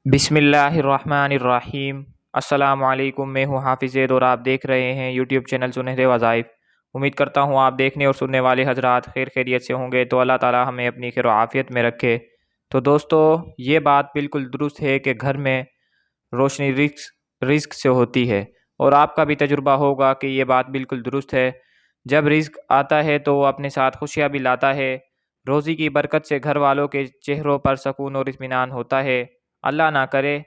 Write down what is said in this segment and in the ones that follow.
بسم اللہ الرحمن الرحیم۔ السلام علیکم، میں ہوں حافظ زید اور آپ دیکھ رہے ہیں یوٹیوب چینل سنہرے وظائف۔ امید کرتا ہوں آپ دیکھنے اور سننے والے حضرات خیر خیریت سے ہوں گے، تو اللہ تعالی ہمیں اپنی خیر و عافیت میں رکھے۔ تو دوستو، یہ بات بالکل درست ہے کہ گھر میں روشنی رزق سے ہوتی ہے، اور آپ کا بھی تجربہ ہوگا کہ یہ بات بالکل درست ہے۔ جب رزق آتا ہے تو وہ اپنے ساتھ خوشیاں بھی لاتا ہے۔ روزی کی برکت سے گھر والوں کے چہروں پر سکون اور اطمینان ہوتا ہے۔ اللہ نہ کرے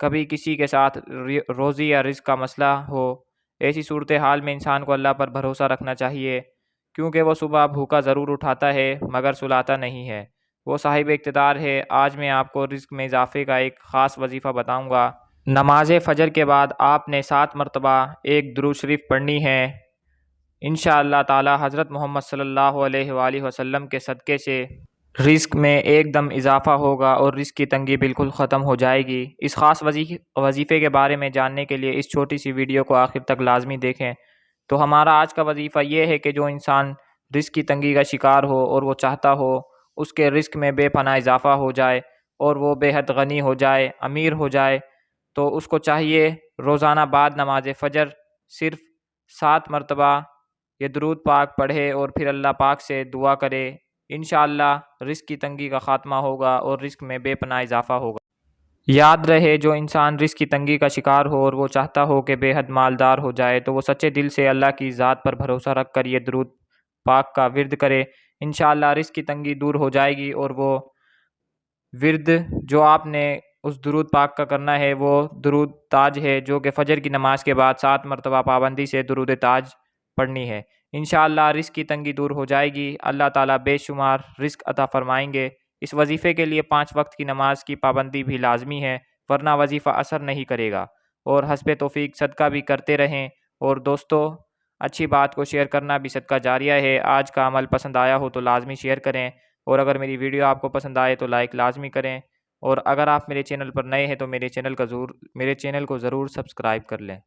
کبھی کسی کے ساتھ روزی یا رزق کا مسئلہ ہو۔ ایسی صورتحال میں انسان کو اللہ پر بھروسہ رکھنا چاہیے، کیونکہ وہ صبح بھوکا ضرور اٹھاتا ہے مگر سلاتا نہیں ہے۔ وہ صاحب اقتدار ہے۔ آج میں آپ کو رزق میں اضافے کا ایک خاص وظیفہ بتاؤں گا۔ نماز فجر کے بعد آپ نے 7 مرتبہ ایک درود شریف پڑھنی ہے۔ انشاءاللہ تعالی حضرت محمد صلی اللہ علیہ وآلہ وسلم کے صدقے سے رزق میں ایک دم اضافہ ہوگا اور رزق کی تنگی بالکل ختم ہو جائے گی۔ اس خاص وظیفے کے بارے میں جاننے کے لیے اس چھوٹی سی ویڈیو کو آخر تک لازمی دیکھیں۔ تو ہمارا آج کا وظیفہ یہ ہے کہ جو انسان رزق کی تنگی کا شکار ہو اور وہ چاہتا ہو اس کے رزق میں بے پناہ اضافہ ہو جائے اور وہ بے حد غنی ہو جائے، امیر ہو جائے، تو اس کو چاہیے روزانہ بعد نماز فجر صرف 7 مرتبہ یہ درود پاک پڑھے اور پھر اللہ پاک سے دعا کرے۔ انشاءاللہ رزق کی تنگی کا خاتمہ ہوگا اور رزق میں بے پناہ اضافہ ہوگا۔ یاد رہے، جو انسان رزق کی تنگی کا شکار ہو اور وہ چاہتا ہو کہ بے حد مالدار ہو جائے، تو وہ سچے دل سے اللہ کی ذات پر بھروسہ رکھ کر یہ درود پاک کا ورد کرے۔ انشاءاللہ رزق کی تنگی دور ہو جائے گی، اور وہ ورد جو آپ نے اس درود پاک کا کرنا ہے وہ درود تاج ہے، جو کہ فجر کی نماز کے بعد 7 مرتبہ پابندی سے درود تاج پڑھنی ہے۔ انشاءاللہ رزق کی تنگی دور ہو جائے گی، اللہ تعالیٰ بے شمار رزق عطا فرمائیں گے۔ اس وظیفے کے لیے 5 وقت کی نماز کی پابندی بھی لازمی ہے، ورنہ وظیفہ اثر نہیں کرے گا۔ اور حسب توفیق صدقہ بھی کرتے رہیں۔ اور دوستو، اچھی بات کو شیئر کرنا بھی صدقہ جاریہ ہے۔ آج کا عمل پسند آیا ہو تو لازمی شیئر کریں، اور اگر میری ویڈیو آپ کو پسند آئے تو لائک لازمی کریں، اور اگر آپ میرے چینل پر نئے ہیں تو میرے چینل کو ضرور سبسکرائب کر لیں۔